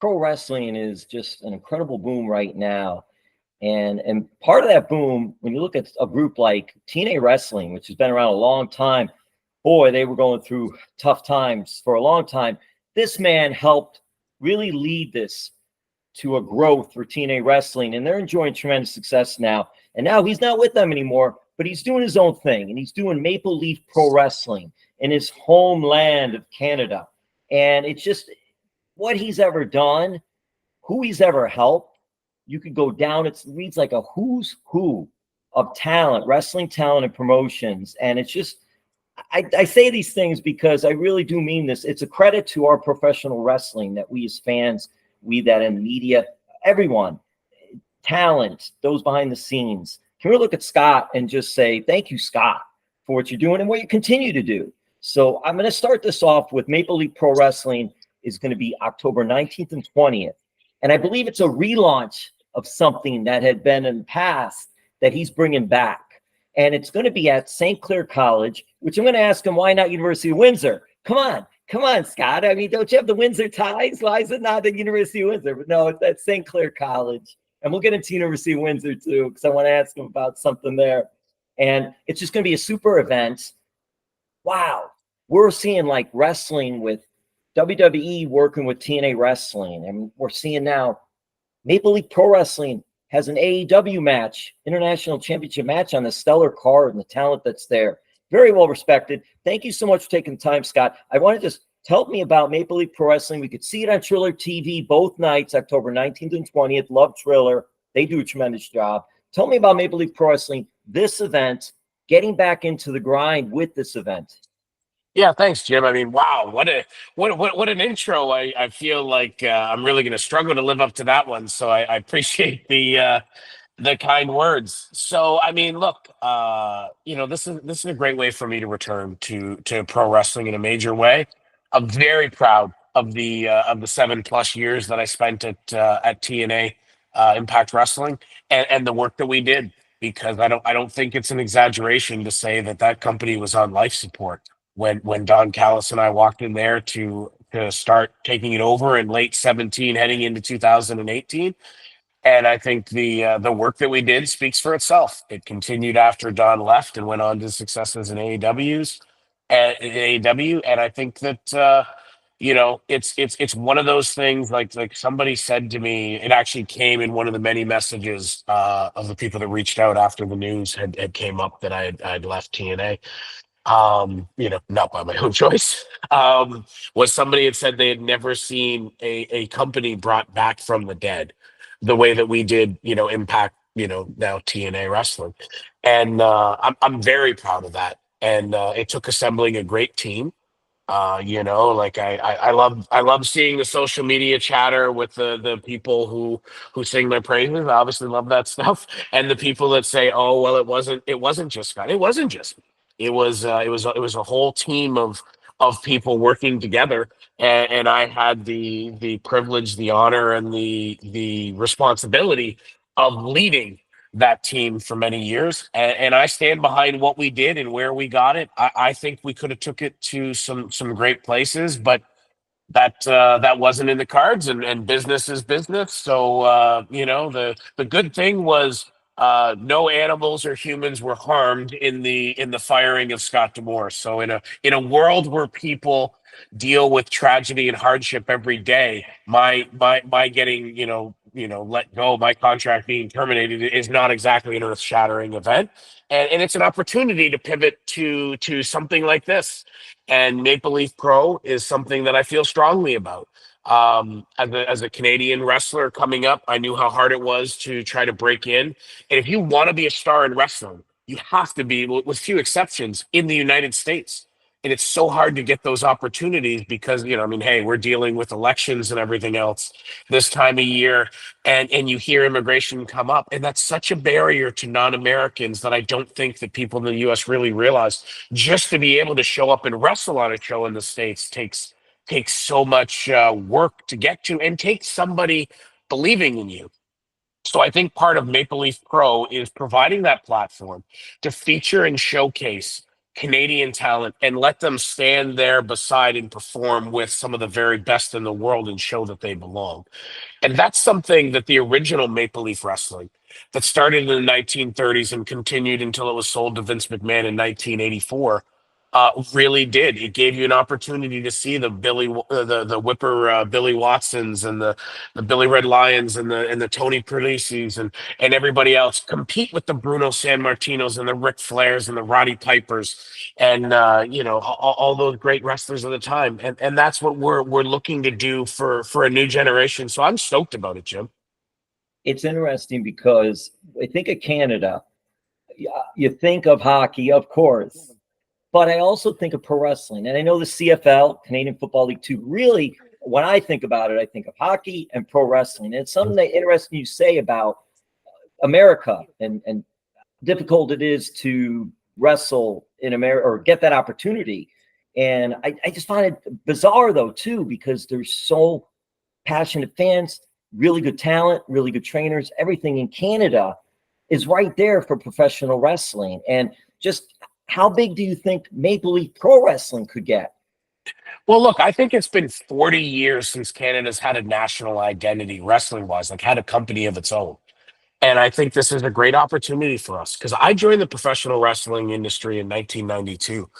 pro wrestling is just an incredible boom right now. And part of that boom, when you look at a group like TNA Wrestling, which has been around a long time, boy, they were going through tough times for a long time. This man helped really lead this to a growth for TNA Wrestling, and they're enjoying tremendous success now. And now he's not with them anymore, but he's doing his own thing, and he's doing Maple Leaf Pro Wrestling in his homeland of Canada. And it's just what he's ever done, who he's ever helped. You could go down, it reads like a who's who of talent, wrestling talent and promotions. And it's just, I say these things because I really do mean this. It's a credit to our professional wrestling that we as fans, we that in media, everyone, talent, those behind the scenes, can we look at Scott and just say, thank you, Scott, for what you're doing and what you continue to do. So I'm going to start this off with Maple Leaf Pro Wrestling is going to be October 19th and 20th. And I believe it's a relaunch of something that had been in the past that he's bringing back. And it's going to be at St. Clair College, which I'm going to ask him, why not University of Windsor? Come on, Scott. I mean, don't you have the Windsor ties? Why is it not the University of Windsor? But no, it's at St. Clair College. And we'll get into University of Windsor too, because I want to ask him about something there. And it's just going to be a super event. Wow. We're seeing like wrestling with WWE working with TNA Wrestling. And we're seeing now Maple Leaf Pro Wrestling has an AEW match, International Championship match on the stellar card and the talent that's there. Very well respected. Thank you so much for taking the time, Scott. I want to just tell me about Maple Leaf Pro Wrestling. We could see it on Triller TV both nights, October 19th and 20th. Love Triller. They do a tremendous job. Tell me about Maple Leaf Pro Wrestling, this event, getting back into the grind with this event. Yeah, thanks, Jim. I mean, wow, what an intro. I feel like I'm really going to struggle to live up to that one. So I appreciate the kind words. So I mean, look, this is a great way for me to return to pro wrestling in a major way. I'm very proud of the 7+ years that I spent at TNA Impact Wrestling and the work that we did, because I don't think it's an exaggeration to say that company was on life support when Don Callis and I walked in there to start taking it over in late 17, heading into 2018. And I think the work that we did speaks for itself. It continued after Don left and went on to successes in AEW. And I think that it's one of those things, like somebody said to me, it actually came in one of the many messages of the people that reached out after the news had came up that I'd left TNA. Not by my own choice. Was somebody had said they had never seen a company brought back from the dead the way that we did, Impact, now TNA Wrestling. And I'm very proud of that. And it took assembling a great team. I love seeing the social media chatter with the people who sing my praises. I obviously love that stuff. And the people that say, oh, well, it wasn't just Scott. It wasn't just me. It was a whole team of people working together, and I had the privilege, the honor, and the responsibility of leading that team for many years. And I stand behind what we did and where we got it. I think we could have took it to some great places, but that wasn't in the cards, and business is business. So the good thing was no animals or humans were harmed in the firing of Scott D'Amore. So in a world where people deal with tragedy and hardship every day, my getting let go, my contract being terminated is not exactly an earth-shattering event, and it's an opportunity to pivot to something like this. And Maple Leaf Pro is something that I feel strongly about. As a Canadian wrestler coming up, I knew how hard it was to try to break in. And if you want to be a star in wrestling, you have to be, with few exceptions, in the United States. And it's so hard to get those opportunities because, hey, we're dealing with elections and everything else this time of year. And you hear immigration come up. And that's such a barrier to non-Americans that I don't think that people in the U.S. really realize. Just to be able to show up and wrestle on a show in the States takes so much work to get to, and takes somebody believing in you. So I think part of Maple Leaf Pro is providing that platform to feature and showcase Canadian talent and let them stand there beside and perform with some of the very best in the world and show that they belong. And that's something that the original Maple Leaf Wrestling that started in the 1930s and continued until it was sold to Vince McMahon in 1984 really did. It gave you an opportunity to see the the Whipper Billy Watsons and the Billy Red Lions and the Tony Perlicis and everybody else compete with the Bruno San Martinos and the Ric Flairs and the Roddy Pipers and all those great wrestlers of the time. And that's what we're looking to do for a new generation. So I'm stoked about it, Jim. It's interesting because I think of Canada, you think of hockey, of course, but I also think of pro wrestling. And I know the CFL, Canadian Football League, too. Really, when I think about it, I think of hockey and pro wrestling. And it's something that interesting you say about America and difficult it is to wrestle in America or get that opportunity. And I just find it bizarre, though, too, because there's so passionate fans, really good talent, really good trainers. Everything in Canada is right there for professional wrestling. And just how big do you think Maple Leaf Pro Wrestling could get? Well, look, I think it's been 40 years since Canada's had a national identity wrestling wise, like had a company of its own. And I think this is a great opportunity for us because I joined the professional wrestling industry in 1992.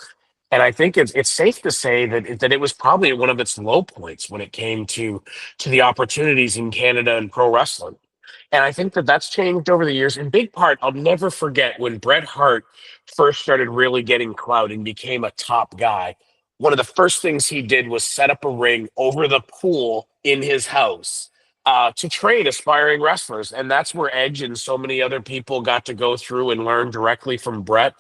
And I think it's safe to say that it was probably at one of its low points when it came to the opportunities in Canada and pro wrestling. And I think that that's changed over the years. In big part, I'll never forget when Bret Hart first started really getting clout and became a top guy. One of the first things he did was set up a ring over the pool in his house to train aspiring wrestlers. And that's where Edge and so many other people got to go through and learn directly from Bret.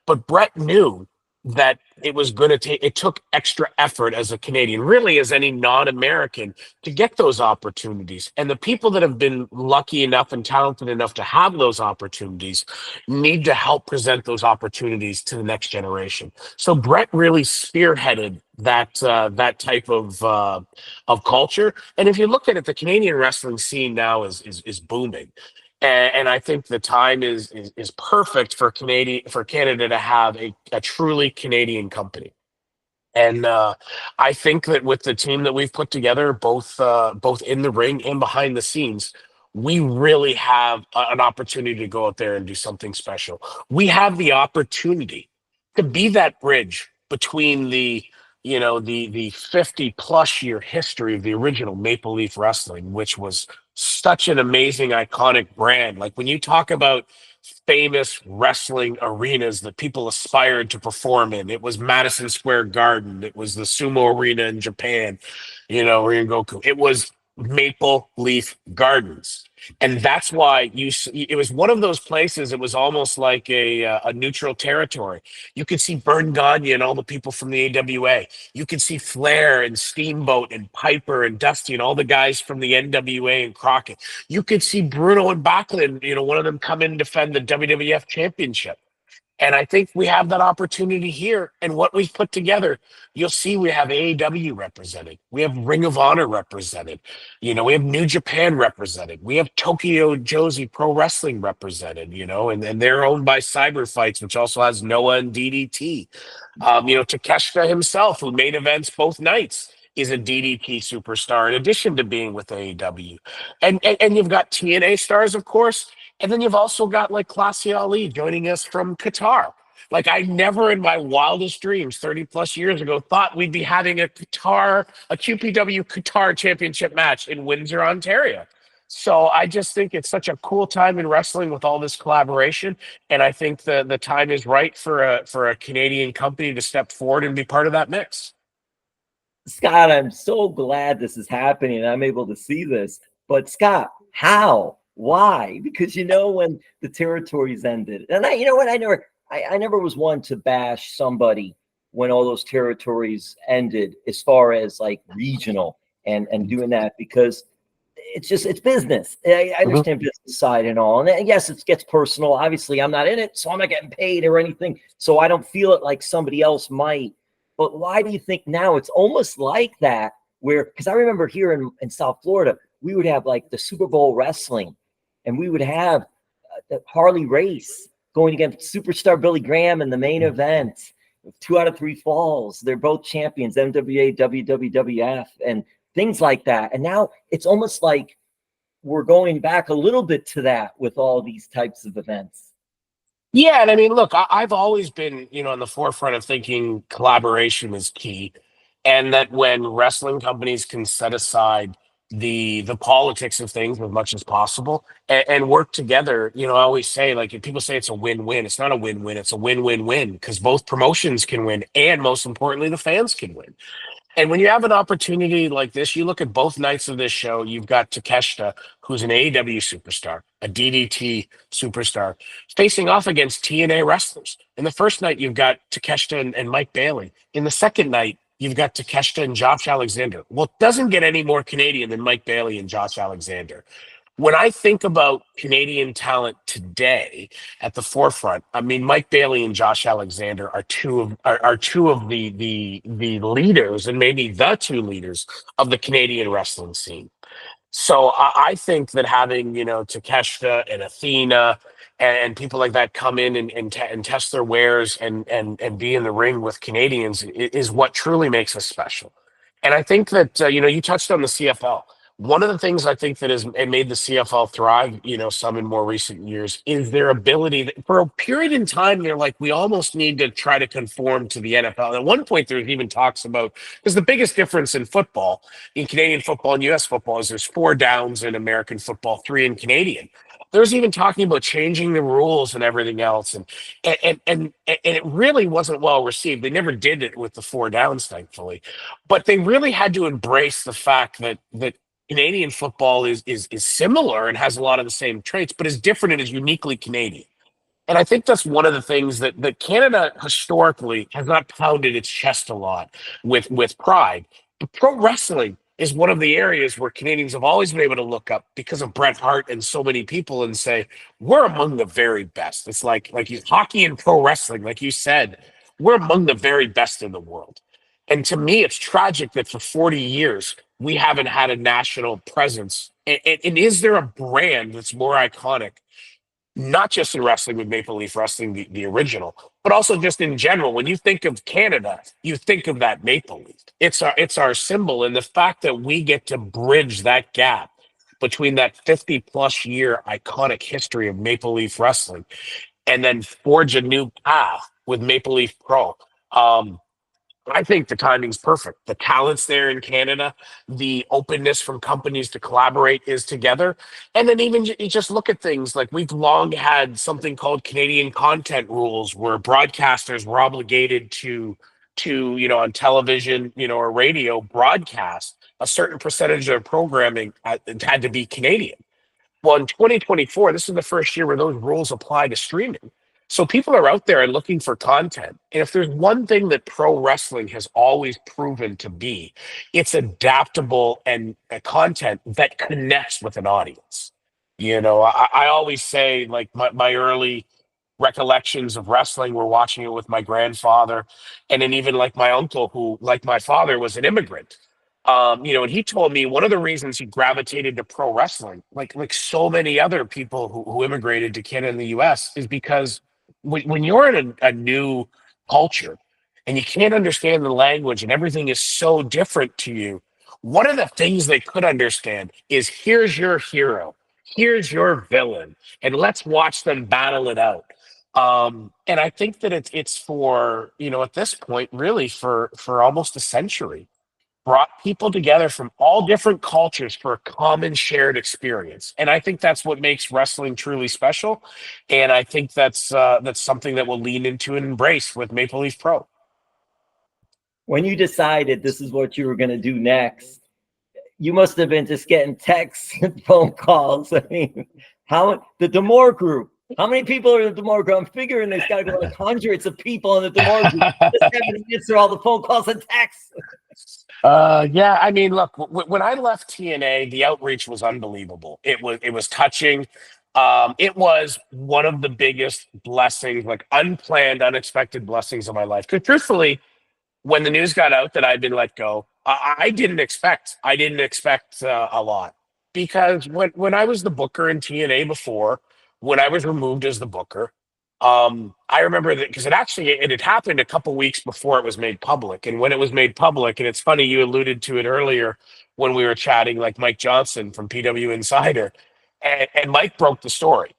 But Bret knew that it was going to take, it took extra effort as a Canadian, really as any non-American, to get those opportunities. And the people that have been lucky enough and talented enough to have those opportunities need to help present those opportunities to the next generation. So Bret really spearheaded that type of culture. And if you look at it, the Canadian wrestling scene now is booming. And I think the time is perfect for Canada to have a truly Canadian company. And I think that with the team that we've put together, both in the ring and behind the scenes, we really have an opportunity to go out there and do something special. We have the opportunity to be that bridge between the 50 plus year history of the original Maple Leaf Wrestling, which was such an amazing, iconic brand. Like when you talk about famous wrestling arenas that people aspired to perform in, it was Madison Square Garden, it was the Sumo Arena in Japan, Ryogoku. It was Maple Leaf Gardens. And that's why it was one of those places. It was almost like a neutral territory. You could see Vern Gagne and all the people from the AWA. You could see Flair and Steamboat and Piper and Dusty and all the guys from the NWA and Crockett. You could see Bruno and Backlund, one of them come in and defend the WWF championship. And I think we have that opportunity here. And what we've put together, you'll see we have AEW represented. We have Ring of Honor represented. We have New Japan represented. We have Tokyo Joshi Pro Wrestling represented, and they're owned by Cyber Fights, which also has Noah and DDT. Takeshita himself, who made events both nights, is a DDT superstar in addition to being with AEW. And you've got TNA stars, of course. And then you've also got like Classy Ali joining us from Qatar. Like I never in my wildest dreams 30 plus years ago thought we'd be having a QPW Qatar championship match in Windsor, Ontario. So I just think it's such a cool time in wrestling with all this collaboration. And I think the time is right for a Canadian company to step forward and be part of that mix. Scott, I'm so glad this is happening and I'm able to see this. But Scott, how? Why? Because when the territories ended, and I never was one to bash somebody when all those territories ended, as far as like regional and doing that, because it's business. I understand business side and all, and yes, it gets personal. Obviously, I'm not in it, so I'm not getting paid or anything, so I don't feel it like somebody else might. But why do you think now it's almost like that? Where, because I remember here in South Florida, we would have like the Super Bowl wrestling. And we would have the Harley race going against superstar Billy Graham in the main event. 2 out of 3 falls. They're both champions, NWA, WWF, and things like that. And now it's almost like we're going back a little bit to that with all these types of events. Yeah, and I mean, look, I've always been, on the forefront of thinking collaboration is key, and that when wrestling companies can set aside the politics of things as much as possible and work together, I always say, like, if people say it's a win-win, it's not a win-win, it's a win-win-win, because both promotions can win, and most importantly, the fans can win. And when you have an opportunity like this, you look at both nights of this show, you've got Takeshita, who's an AEW superstar, a DDT superstar, facing off against TNA wrestlers. In the first night, you've got Takeshita and Mike Bailey. In the second night, you've got Takeshita and Josh Alexander. Well, it doesn't get any more Canadian than Mike Bailey and Josh Alexander. When I think about Canadian talent today at the forefront, I mean, Mike Bailey and Josh Alexander are two of the leaders, and maybe the two leaders of the Canadian wrestling scene. So I think that having, Takeshita and Athena and people like that come in and test their wares and be in the ring with Canadians is what truly makes us special. And I think that, you touched on the CFL. One of the things I think that has made the CFL thrive, some in more recent years, is their ability that for a period in time, they're like, we almost need to try to conform to the NFL. At one point, there's even talks about, because the biggest difference in football, in Canadian football and US football, is there's 4 downs in American football, 3 in Canadian. There's even talking about changing the rules and everything else. And it really wasn't well received. They never did it with the 4 downs, thankfully. But they really had to embrace the fact that Canadian football is similar and has a lot of the same traits, but is different and is uniquely Canadian. And I think that's one of the things that Canada historically has not pounded its chest a lot with pride. But pro wrestling is one of the areas where Canadians have always been able to look up because of Bret Hart and so many people and say, we're among the very best. It's like hockey and pro wrestling, like you said, we're among the very best in the world. And to me, it's tragic that for 40 years, we haven't had a national presence. And is there a brand that's more iconic, not just in wrestling with Maple Leaf Wrestling, the original, but also just in general? When you think of Canada, you think of that Maple Leaf. It's our symbol. And the fact that we get to bridge that gap between that 50 plus year iconic history of Maple Leaf Wrestling and then forge a new path with Maple Leaf Pro. I think the timing's perfect. The talent's there in Canada. The openness from companies to collaborate is together. And then even you just look at things like we've long had something called Canadian content rules where broadcasters were obligated to on television, or radio broadcast a certain percentage of their programming had to be Canadian. Well, in 2024, this is the first year where those rules apply to streaming. So people are out there and looking for content. And if there's one thing that pro wrestling has always proven to be, it's adaptable and content that connects with an audience. I always say, like, my early recollections of wrestling were watching it with my grandfather, and then even like my uncle, who, like my father, was an immigrant. And he told me one of the reasons he gravitated to pro wrestling, like so many other people who immigrated to Canada and the US, is because when you're in a new culture and you can't understand the language and everything is so different to you, one of the things they could understand is, here's your hero, here's your villain, and let's watch them battle it out. And I think that it's for, at this point, really for almost a century, brought people together from all different cultures for a common shared experience. And I think that's what makes wrestling truly special. And I think that's something that we'll lean into and embrace with Maple Leaf Pro. When you decided this is what you were going to do next, you must have been just getting texts and phone calls. I mean, the Demore group, how many people are in the Demore group? I'm figuring there's got to be like hundreds of people in the Demore group just having to answer all the phone calls and texts. Yeah, I mean, look, when I left TNA, the outreach was unbelievable. It was touching. It was one of the biggest blessings, like unplanned, unexpected blessings of my life. Because truthfully, when the news got out that I'd been let go, I didn't expect a lot, because when I was the booker in TNA before, when I was removed as the booker, I remember that because it had happened a couple weeks before it was made public. And when it was made public, and it's funny, you alluded to it earlier when we were chatting, like Mike Johnson from PW Insider, and Mike broke the story,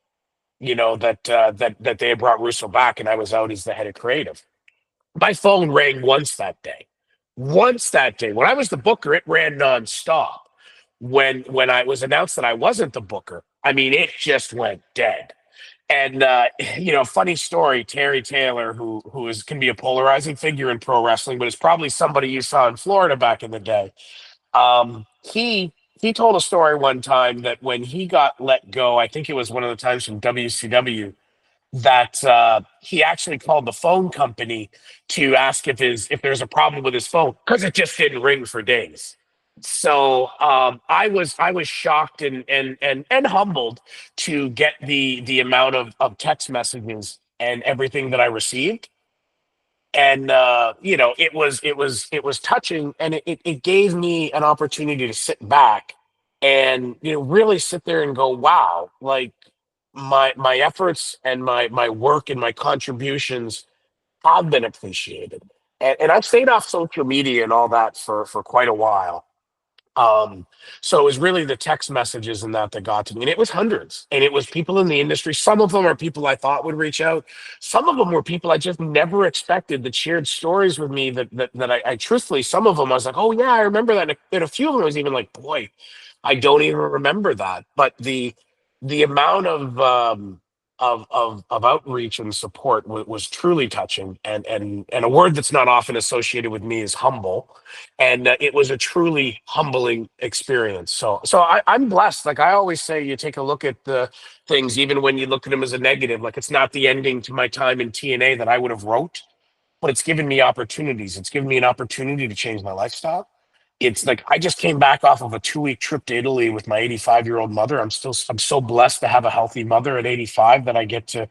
that they had brought Russo back, and I was out as the head of creative. My phone rang once that day. Once that day. When I was the booker, it ran nonstop. When I was announced that I wasn't the booker, I mean, it just went dead. And funny story, Terry Taylor, who can be a polarizing figure in pro wrestling, but is probably somebody you saw in Florida back in the day. He told a story one time that when he got let go, I think it was one of the times from WCW, that he actually called the phone company to ask if there's a problem with his phone because it just didn't ring for days. So I was shocked and humbled to get the amount of text messages and everything that I received. And it was touching, and it gave me an opportunity to sit back and really sit there and go, wow, like my efforts and my work and my contributions have been appreciated. And I've stayed off social media and all that for quite a while. So it was really the text messages and that got to me. And it was hundreds. And it was people in the industry. Some of them are people I thought would reach out. Some of them were people I just never expected that shared stories with me that I truthfully, some of them I was like, oh yeah, I remember that. And a few of them I was even like, boy, I don't even remember that. But the amount of outreach and support was truly touching, and a word that's not often associated with me is humble, and it was a truly humbling experience. I'm blessed. Like I always say, you take a look at the things, even when you look at them as a negative. Like it's not the ending to my time in TNA that I would have wrote, but it's given me opportunities. It's given me an opportunity to change my lifestyle. It's like I just came back off of a 2-week trip to Italy with my 85-year-old mother. I'm so blessed to have a healthy mother at 85 that I get to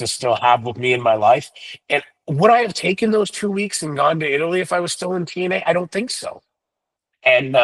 still have with me in my life. And would I have taken those 2 weeks and gone to Italy if I was still in TNA? I don't think so. And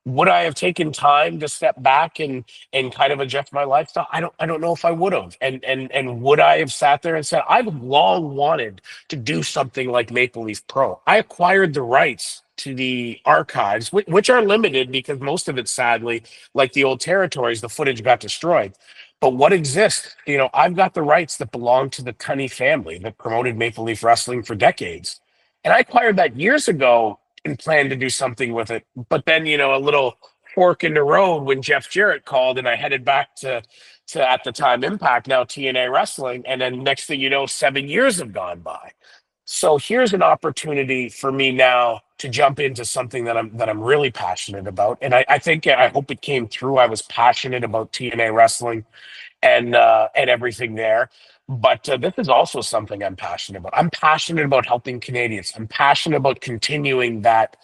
would I have taken time to step back and kind of adjust my lifestyle? I don't know if I would have. And would I have sat there and said, I've long wanted to do something like Maple Leaf Pro. I acquired the rights to the archives, which are limited because most of it, sadly, like the old territories, the footage got destroyed. But what exists, I've got the rights that belong to the Tunney family that promoted Maple Leaf Wrestling for decades. And I acquired that years ago and planned to do something with it. But then, a little fork in the road when Jeff Jarrett called, and I headed back to at the time Impact, now TNA Wrestling, and then next thing you know, 7 years have gone by. So here's an opportunity for me now to jump into something that I'm really passionate about, and I hope it came through. I was passionate about TNA Wrestling and everything there. But this is also something I'm passionate about. I'm passionate about helping Canadians. I'm passionate about continuing that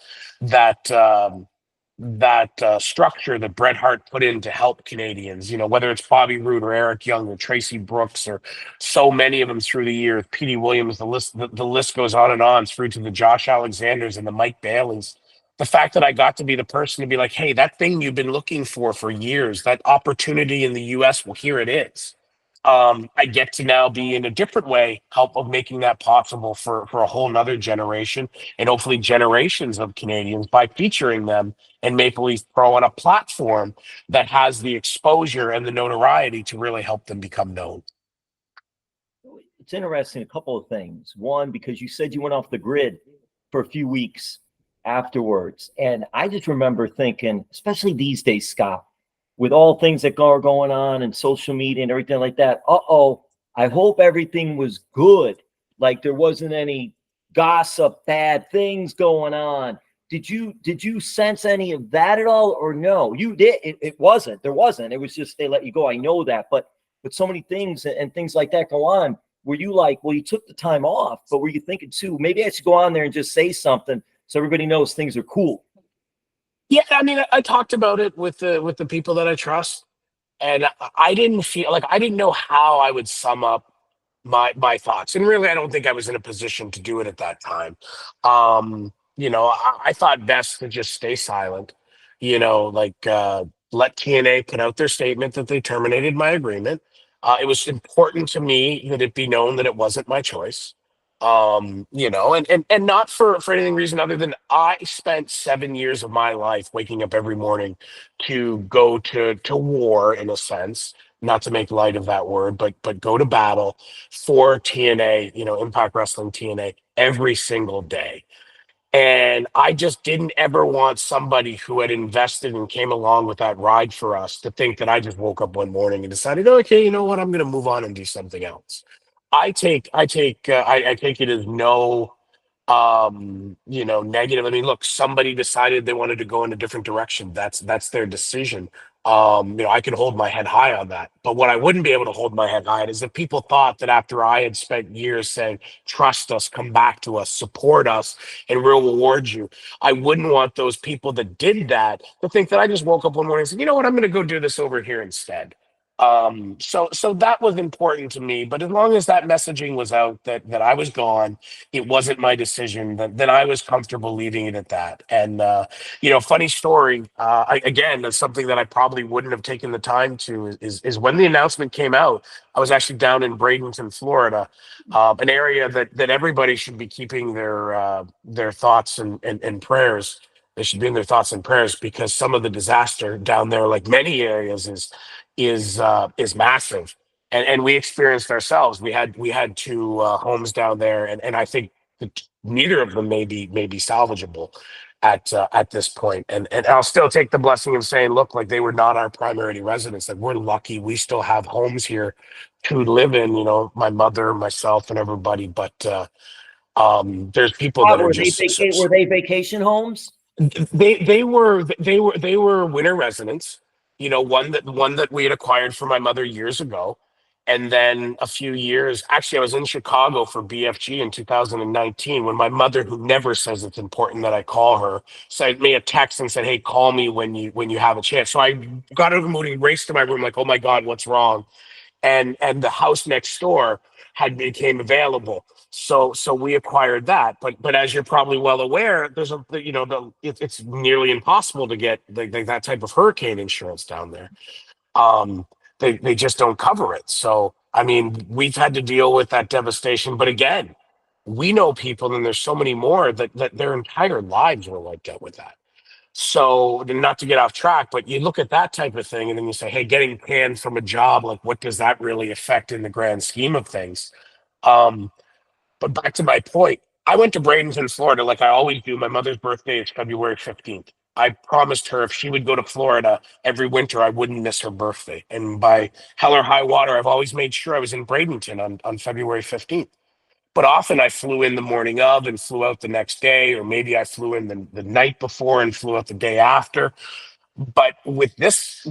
structure that Bret Hart put in to help Canadians. Whether it's Bobby Roode or Eric Young or Tracy Brooks or so many of them through the years, Petey Williams. The list goes on and on through to the Josh Alexanders and the Mike Baileys. The fact that I got to be the person to be like, hey, that thing you've been looking for years, that opportunity in the US, well, here it is. I get to now be in a different way, help of making that possible for a whole nother generation and hopefully generations of Canadians by featuring them in Maple Leaf Pro on a platform that has the exposure and the notoriety to really help them become known. It's interesting, a couple of things. One, because you said you went off the grid for a few weeks afterwards. And I just remember thinking, especially these days, Scott, with all things that are going on and social media and everything like that, I hope everything was good. Like there wasn't any gossip, bad things going on. Did you sense any of that at all, or no? You did. It wasn't. There wasn't. It was just they let you go. I know that, but so many things and things like that go on. Were you like, well, you took the time off, but were you thinking too, maybe I should go on there and just say something so everybody knows things are cool? Yeah, I mean, I talked about it with the people that I trust, and I didn't feel like I didn't know how I would sum up my thoughts, and really, I don't think I was in a position to do it at that time. I thought best to just stay silent. Like let TNA put out their statement that they terminated my agreement. It was important to me that it be known that it wasn't my choice. And not for anything reason other than I spent 7 years of my life waking up every morning to go to war in a sense, not to make light of that word, but go to battle for TNA, Impact Wrestling TNA every single day. And I just didn't ever want somebody who had invested and came along with that ride for us to think that I just woke up one morning and decided, okay, you know what, I'm going to move on and do something else. I take it as no negative. I mean, look, somebody decided they wanted to go in a different direction. That's their decision. I could hold my head high on that. But what I wouldn't be able to hold my head high on is if people thought that after I had spent years saying, trust us, come back to us, support us, and we'll reward you. I wouldn't want those people that did that to think that I just woke up one morning and said, you know what, I'm gonna go do this over here instead. So that was important to me. But as long as that messaging was out that I was gone, it wasn't my decision, then I was comfortable leaving it at that. And funny story, again, that's something that I probably wouldn't have taken the time to is when the announcement came out, I was actually down in Bradenton, Florida, an area that everybody should be keeping their thoughts and prayers. They should be in their thoughts and prayers because some of the disaster down there, like many areas, is massive. And we experienced ourselves. We had two homes down there, and I think that neither of them may be salvageable at this point. And I'll still take the blessing of saying, look, like they were not our primary residents. Like we're lucky we still have homes here to live in. My mother, myself, and everybody. But there's people that are Were they vacation homes? They were winter residents. One that we had acquired for my mother years ago, and then a few years. Actually, I was in Chicago for BFG in 2019 when my mother, who never says it's important that I call her, sent me a text and said, "Hey, call me when you have a chance." So I got out of the mood and raced to my room like, "Oh my God, what's wrong?" And the house next door had became available, so we acquired that. But as you're probably well aware, there's it's nearly impossible to get that type of hurricane insurance down there. um they just don't cover it. So I mean, we've had to deal with that devastation, but again, we know people, and there's so many more that their entire lives were wiped out with that. So, not to get off track, but you look at that type of thing and then you say, hey, getting canned from a job, like what does that really affect in the grand scheme of things? Um, but back to my point, I went to Bradenton, Florida, like I always do. My mother's birthday is February 15th. I promised her if she would go to Florida every winter, I wouldn't miss her birthday. And by hell or high water, I've always made sure I was in Bradenton on February 15th. But often I flew in the morning of and flew out the next day, or maybe I flew in the night before and flew out the day after. But with this,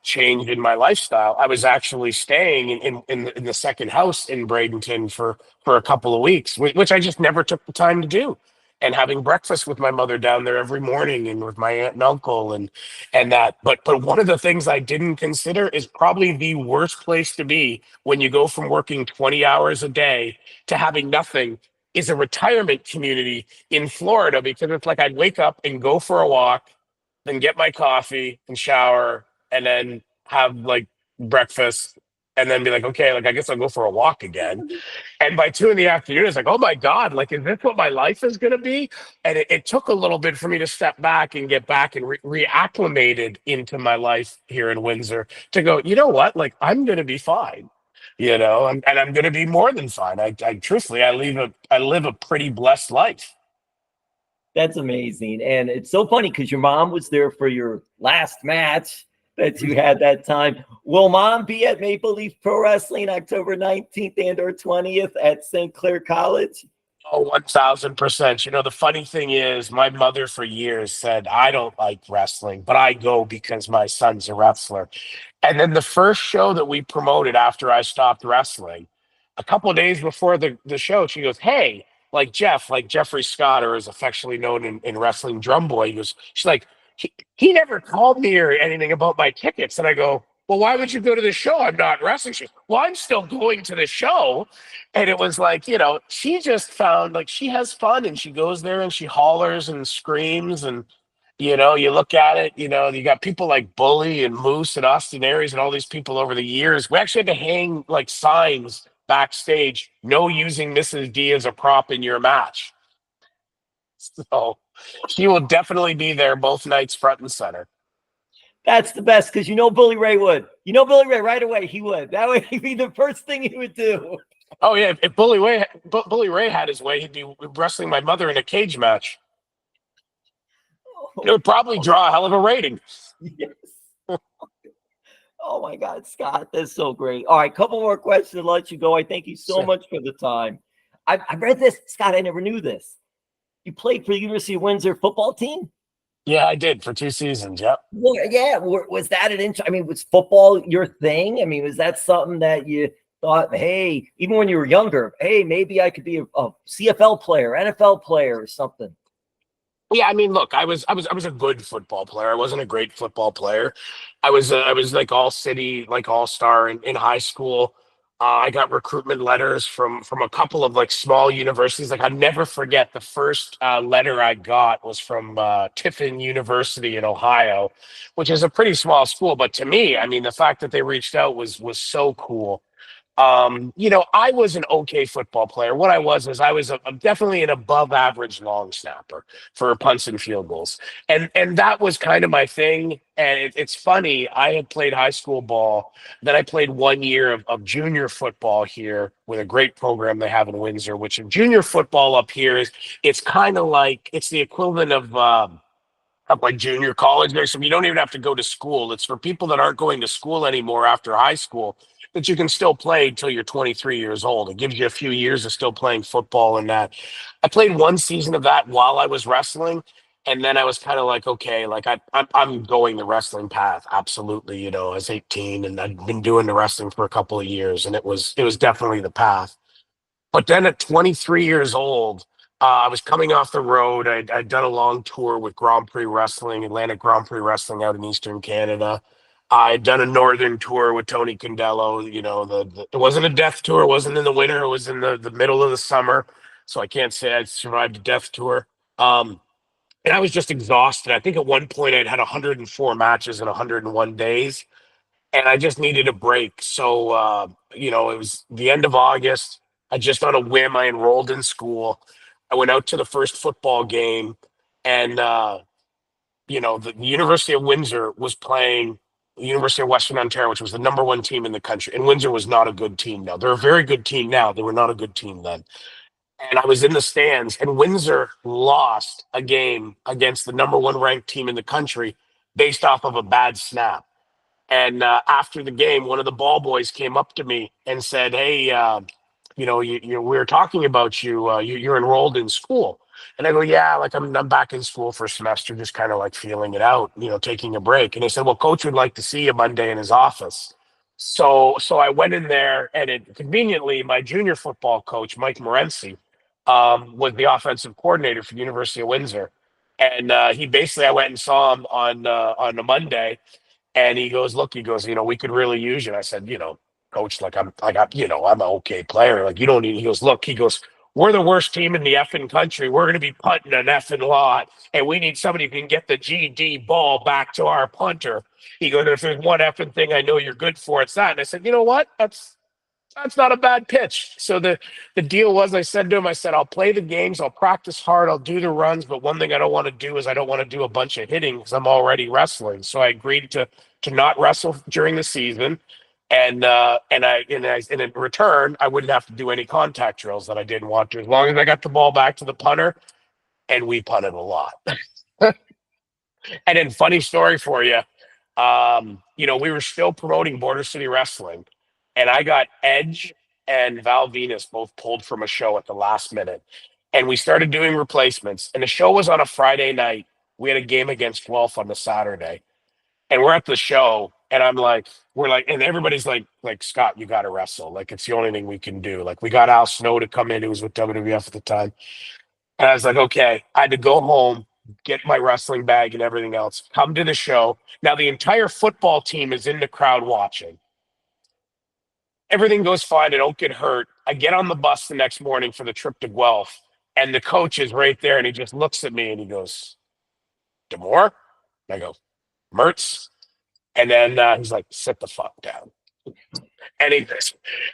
change in my lifestyle, I was actually staying in the second house in Bradenton for a couple of weeks, which I just never took the time to do. And having breakfast with my mother down there every morning, and with my aunt and uncle, and that. But one of the things I didn't consider is probably the worst place to be when you go from working 20 hours a day to having nothing, is a retirement community in Florida, because it's like I'd wake up and go for a walk, then get my coffee and shower, and then have like breakfast, and then be like, okay, like I guess I'll go for a walk again. And by 2 in the afternoon, it's like, oh my God, like, is this what my life is going to be? And it took a little bit for me to step back and get back and reacclimated into my life here in Windsor to go, you know what, like I'm going to be fine. And I'm going to be more than fine. I truthfully, I live a pretty blessed life. That's amazing. And it's so funny because your mom was there for your last match that you had that time. Will mom be at Maple Leaf Pro Wrestling October 19th and or 20th at St. Clair College? Oh, 1000%. The funny thing is, my mother for years said, I don't like wrestling, but I go because my son's a wrestler. And then the first show that we promoted after I stopped wrestling, a couple of days before the show, she goes, hey, like Jeff, like Jeffrey Scott, or is affectionately known in wrestling, Drum Boy. She's like, he never called me or anything about my tickets. And I go, well, why would you go to the show? I'm not wrestling. She goes, well, I'm still going to the show. And it was like, she just found like she has fun, and she goes there and she hollers and screams, and You look at it, you got people like Bully and Moose and Austin Aries and all these people over the years. We actually had to hang like signs backstage, no using Mrs. D as a prop in your match. So she will definitely be there both nights, front and center. That's the best because Billy Ray would. Billy Ray right away. He would. That would be the first thing he would do. Oh yeah, if Bully Ray had his way, he'd be wrestling my mother in a cage match. It would probably draw a hell of a rating. Yes. Oh my God, Scott, that's so great. All right, couple more questions to let you go. I thank you so much for the time. I read this, Scott. I never knew this. You played for the University of Windsor football team? Yeah, I did for 2 seasons. Yep. Well, yeah. Was that an interest? I mean, was football your thing? I mean, was that something that you thought, hey, even when you were younger, hey, maybe I could be a CFL player, NFL player, or something? Yeah, I mean, look, I was a good football player. I wasn't a great football player. I was like all city, like all star in high school. I got recruitment letters from a couple of like small universities. Like I'll never forget the first letter I got was from Tiffin University in Ohio, which is a pretty small school. But to me, I mean, the fact that they reached out was so cool. I was an okay football player. What I was is I'm definitely an above average long snapper for punts and field goals. And that was kind of my thing. And it's funny, I had played high school ball, then I played 1 year of junior football here with a great program they have in Windsor, which in junior football up here it's kind of like it's the equivalent of like junior college there. So you don't even have to go to school. It's for people that aren't going to school anymore after high school that you can still play until you're 23 years old. It gives you a few years of still playing football and that. I played 1 season of that while I was wrestling. And then I was kind of like, okay, like I'm going the wrestling path. Absolutely. I was 18 and I'd been doing the wrestling for a couple of years and it was definitely the path. But then at 23 years old, I was coming off the road. I'd done a long tour with Grand Prix Wrestling, Atlantic Grand Prix Wrestling out in Eastern Canada. I'd done a northern tour with Tony Condello. It wasn't a death tour. It wasn't in the winter. It was in the middle of the summer. So I can't say I survived a death tour. And I was just exhausted. I think at one point I'd had 104 matches in 101 days and I just needed a break. So, it was the end of August. I just on a whim, I enrolled in school. I went out to the first football game, and the University of Windsor was playing the University of Western Ontario, which was the number one team in the country. And Windsor was not a good team now. They're a very good team now. They were not a good team then. And I was in the stands, and Windsor lost a game against the number one ranked team in the country based off of a bad snap. And after the game, one of the ball boys came up to me and said, "Hey, we were talking about you. You're enrolled in school." And I go, "Yeah, like I'm back in school for a semester, just kind of like feeling it out, taking a break." And he said, "Well, coach would like to see you Monday in his office." So I went in there, and conveniently, my junior football coach, Mike Morency, was the offensive coordinator for the University of Windsor. And I went and saw him on a Monday and he goes, "Look," he goes, "we could really use you." And I said, "Coach, like I'm an okay player. Like you don't need." He goes, "Look," he goes, "we're the worst team in the effing country. We're going to be punting an effing lot, and we need somebody who can get the GD ball back to our punter." He goes, "If there's one effing thing I know you're good for, it's that." And I said, "You know what? That's not a bad pitch." So the deal was, I said to him, I said, "I'll play the games, I'll practice hard, I'll do the runs, but one thing I don't want to do is I don't want to do a bunch of hitting because I'm already wrestling." So I agreed to not wrestle during the season, and in return, I wouldn't have to do any contact drills that I didn't want to, as long as I got the ball back to the punter, and we punted a lot. And then, funny story for you, we were still promoting Border City Wrestling, and I got Edge and Val Venus both pulled from a show at the last minute, and we started doing replacements. And the show was on a Friday night. We had a game against Guelph on the Saturday, and we're at the show, and we're like, and everybody's like, "Scott, you got to wrestle. Like it's the only thing we can do." Like we got Al Snow to come in, who was with WWF at the time. And I was like, okay, I had to go home, get my wrestling bag and everything else, come to the show. Now, the entire football team is in the crowd watching. Everything goes fine. I don't get hurt. I get on the bus the next morning for the trip to Guelph, and the coach is right there, and he just looks at me and he goes, DeMore? And I go, Mertz. And then he's like, sit the fuck down. And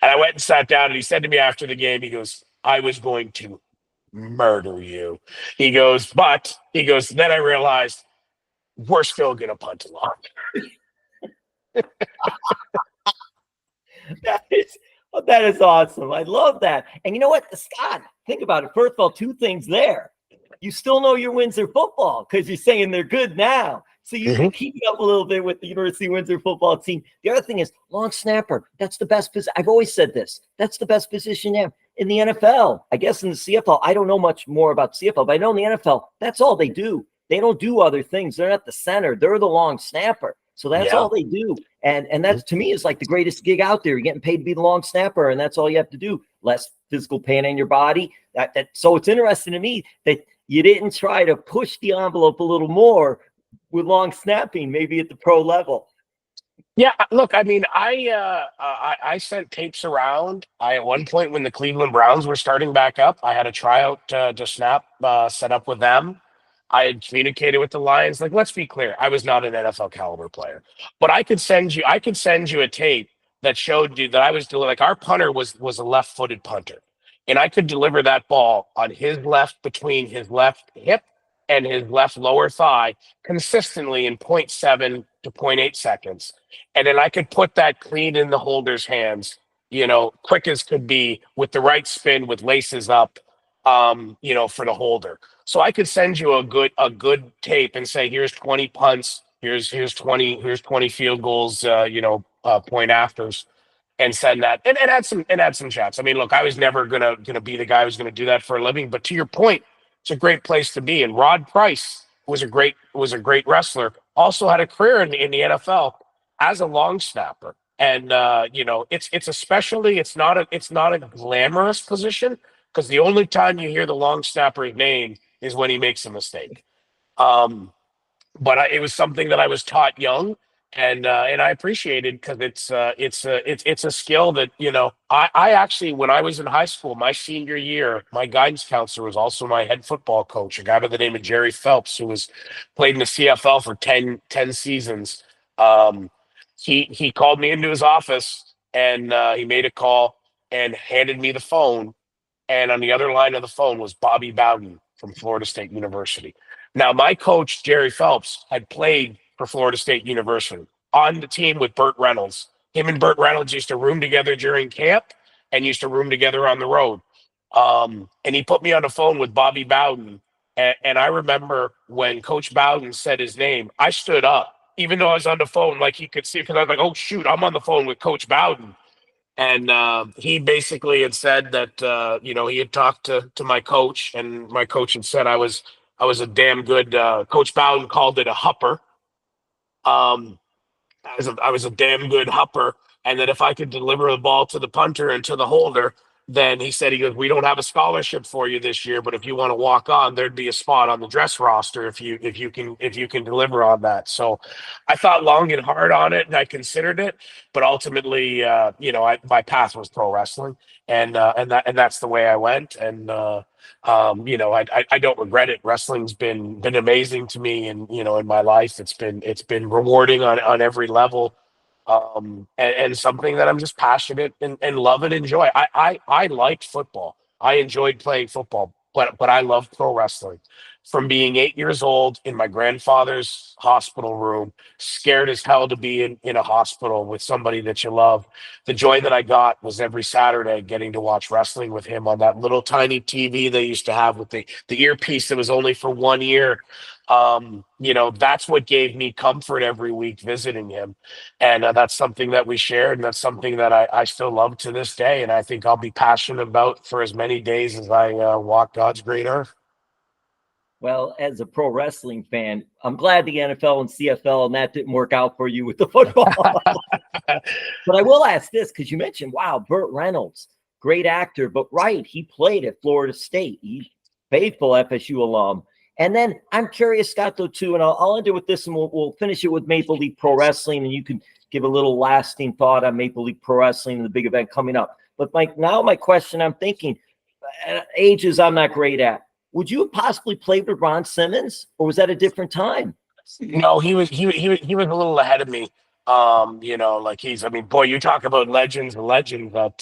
I went and sat down, and he said to me after the game, he goes, I was going to murder you. He goes, then I realized we're still going to punt along. That is awesome. I love that. And you know what, Scott, think about it. First of all, two things there. You still know your Windsor football because you're saying they're good now. So you've been keeping up a little bit with the University of Windsor football team. The other thing is long snapper. That's the best position. I've always said this. That's the best position in the NFL. I guess in the CFL, I don't know much more about CFL, but I know in the NFL, that's all they do. They don't do other things. They're not the center. They're the long snapper. So that's all they do. And that's, to me, is like the greatest gig out there. You're getting paid to be the long snapper, and that's all you have to do. Less physical pain in your body. So it's interesting to me that you didn't try to push the envelope a little more with long snapping, maybe at the pro level. Yeah, look, I mean, I sent tapes around. At one point when the Cleveland Browns were starting back up, I had a tryout to snap set up with them. I had communicated with the Lions. Like, let's be clear, I was not an NFL caliber player, but I could send you a tape that showed you that I was doing, like, our punter was a left-footed punter, and I could deliver that ball on his left, between his left hip and his left lower thigh, consistently in 0.7 to 0.8 seconds. And then I could put that clean in the holder's hands, quick as could be, with the right spin, with laces up, for the holder. So I could send you a good tape and say, here's 20 punts, here's 20 field goals, point afters, and send that, and add some shots. I mean, look, I was never gonna be the guy who's gonna do that for a living, but to your point, it's a great place to be. And Rod Price was a great wrestler, also had a career in the NFL as a long snapper. And it's not a glamorous position, because the only time you hear the long snapper's name is when he makes a mistake. But it was something that I was taught young, and I appreciated, because it's a skill that, I actually, when I was in high school, my senior year, my guidance counselor was also my head football coach, a guy by the name of Jerry Phelps, who played in the CFL for 10 seasons. He called me into his office, and he made a call and handed me the phone. And on the other line of the phone was Bobby Bowden from Florida State University. Now, my coach, Jerry Phelps, had played for Florida State University on the team with Burt Reynolds. Him and Burt Reynolds used to room together during camp and used to room together on the road. And he put me on the phone with Bobby Bowden. And I remember when Coach Bowden said his name, I stood up, even though I was on the phone, like he could see, because I was like, oh, shoot, I'm on the phone with Coach Bowden. And he basically had said that, he had talked to my coach, and my coach had said I was a damn good, Coach Bowden called it a hupper. I was a damn good hupper, and that if I could deliver the ball to the punter and to the holder, then he goes, we don't have a scholarship for you this year, but if you want to walk on, there'd be a spot on the dress roster if you can deliver on that. So I thought long and hard on it, and I considered it, but ultimately, my path was pro wrestling, and that's the way I went. And I don't regret it. Wrestling's been amazing to me, and in my life, it's been rewarding on every level. And something that I'm just passionate and love and enjoy. I liked football. I enjoyed playing football, but I love pro wrestling. From being 8 years old in my grandfather's hospital room, scared as hell to be in a hospital with somebody that you love. The joy that I got was every Saturday getting to watch wrestling with him on that little tiny TV they used to have with the earpiece that was only for 1 year. That's what gave me comfort every week visiting him. And that's something that we shared, and that's something that I still love to this day. And I think I'll be passionate about for as many days as I walk God's great earth. Well, as a pro wrestling fan, I'm glad the NFL and CFL and that didn't work out for you with the football. But I will ask this, because you mentioned, wow, Burt Reynolds, great actor, but right, he played at Florida State. He's faithful FSU alum. And then I'm curious, Scott, though, too, and I'll end it with this, and we'll finish it with Maple Leaf Pro Wrestling, and you can give a little lasting thought on Maple Leaf Pro Wrestling and the big event coming up. But my question, I'm thinking, ages I'm not great at. would you have possibly played with Ron Simmons, or was that a different time? No, he was a little ahead of me. Like I mean, boy, you talk about legends and legends that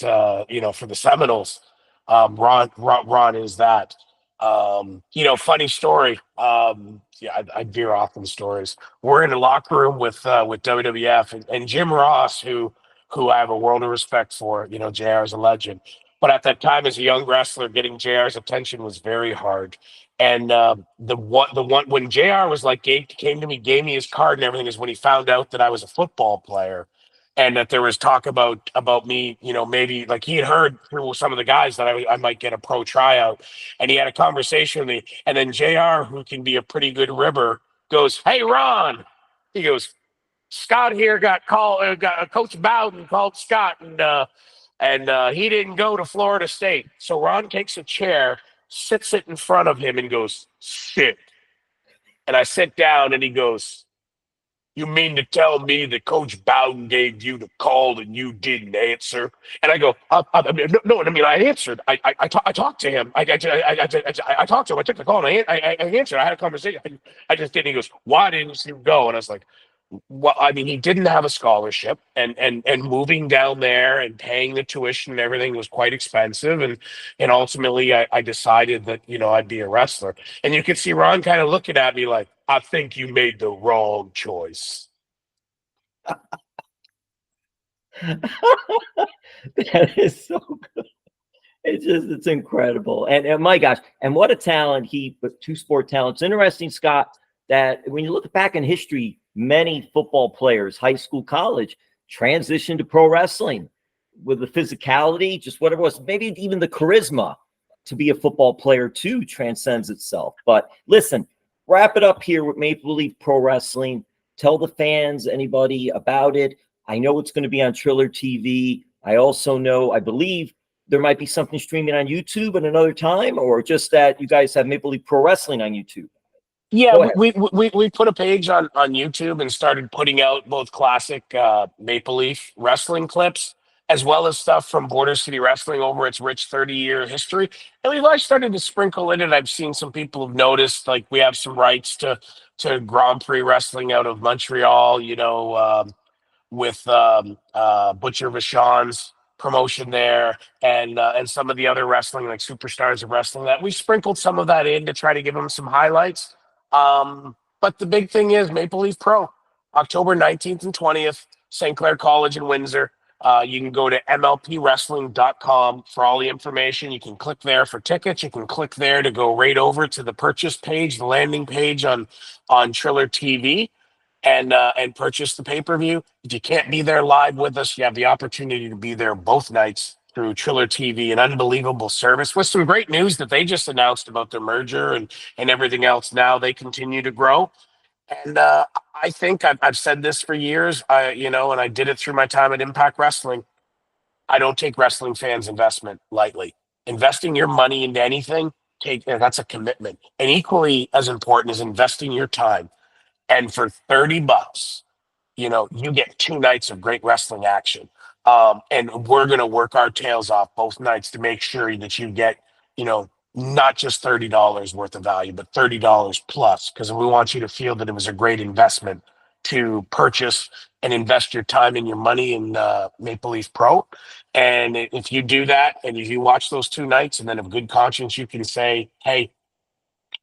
for the Seminoles, Ron is that. Funny story. Yeah, I veer off in stories. We're in the locker room with WWF and Jim Ross, who I have a world of respect for. JR is a legend. But at that time, as a young wrestler, getting JR's attention was very hard. And the one when JR was like came to me, gave me his card and everything, is when he found out that I was a football player, and that there was talk about me, maybe like he had heard through some of the guys that I might get a pro tryout, and he had a conversation with me, and then JR, who can be a pretty good ribber, goes, "Hey Ron," he goes, "Scott here got called, got Coach Bowden called Scott, and he didn't go to Florida State." So Ron takes a chair, sits it in front of him, and goes, "Shit." And I sit down, and he goes, "You mean to tell me that Coach Bowden gave you the call and you didn't answer?" And I go, I mean, no, I mean, I answered. I talked to him. I talked to him. I took the call and I answered. I had a conversation. I just didn't. He goes, "Why didn't you go?" And I was like, well, I mean, he didn't have a scholarship, and moving down there and paying the tuition and everything was quite expensive, and ultimately I decided that I'd be a wrestler. And you could see Ron kind of looking at me like, "I think you made the wrong choice." That is so good. It's incredible. And my gosh, and what a talent but two sport talents. Interesting, Scott, that when you look back in history, many football players, high school, college, transitioned to pro wrestling with the physicality, just whatever it was, maybe even the charisma to be a football player too transcends itself. But listen, wrap it up here with Maple Leaf Pro Wrestling. Tell the fans, anybody about it. I know it's going to be on Triller TV. I also know, I believe there might be something streaming on YouTube at another time, or just that you guys have Maple Leaf Pro Wrestling on YouTube. Yeah, we put a page on YouTube and started putting out both classic Maple Leaf wrestling clips as well as stuff from Border City Wrestling over its rich 30-year history. And we've like started to sprinkle in it. I've seen some people have noticed, like we have some rights to Grand Prix Wrestling out of Montreal, with Butcher Vachon's promotion there, and some of the other wrestling, like Superstars of Wrestling, that we sprinkled some of that in to try to give them some highlights. But the big thing is Maple Leaf Pro, October 19th and 20th, St. Clair College in Windsor. You can go to MLPwrestling.com for all the information. You can click there for tickets. You can click there to go right over to the purchase page, the landing page on Triller TV, and purchase the pay-per-view. If you can't be there live with us, you have the opportunity to be there both nights through Triller TV, an unbelievable service with some great news that they just announced about their merger and everything else. Now they continue to grow. And I think I've said this for years, and I did it through my time at Impact Wrestling. I don't take wrestling fans' investment lightly. Investing your money into anything, that's a commitment. And equally as important is investing your time. And for $30, you get 2 nights of great wrestling action. And we're going to work our tails off both nights to make sure that you get, not just $30 worth of value, but $30 plus, because we want you to feel that it was a great investment to purchase and invest your time and your money in Maple Leaf Pro. And if you do that, and if you watch those 2 nights and then have good conscience, you can say, "Hey,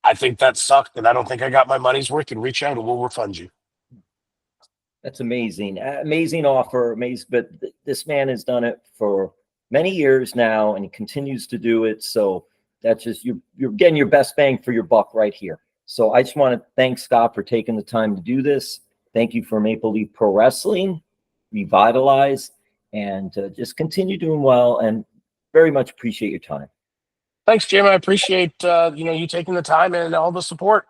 I think that sucked, and I don't think I got my money's worth," and reach out and we'll refund you. That's amazing. Amazing offer. Amazing. But this man has done it for many years now, and he continues to do it. So that's just, you're getting your best bang for your buck right here. So I just want to thank Scott for taking the time to do this. Thank you for Maple Leaf Pro Wrestling, revitalize, and just continue doing well. And very much appreciate your time. Thanks, Jim. I appreciate you taking the time and all the support.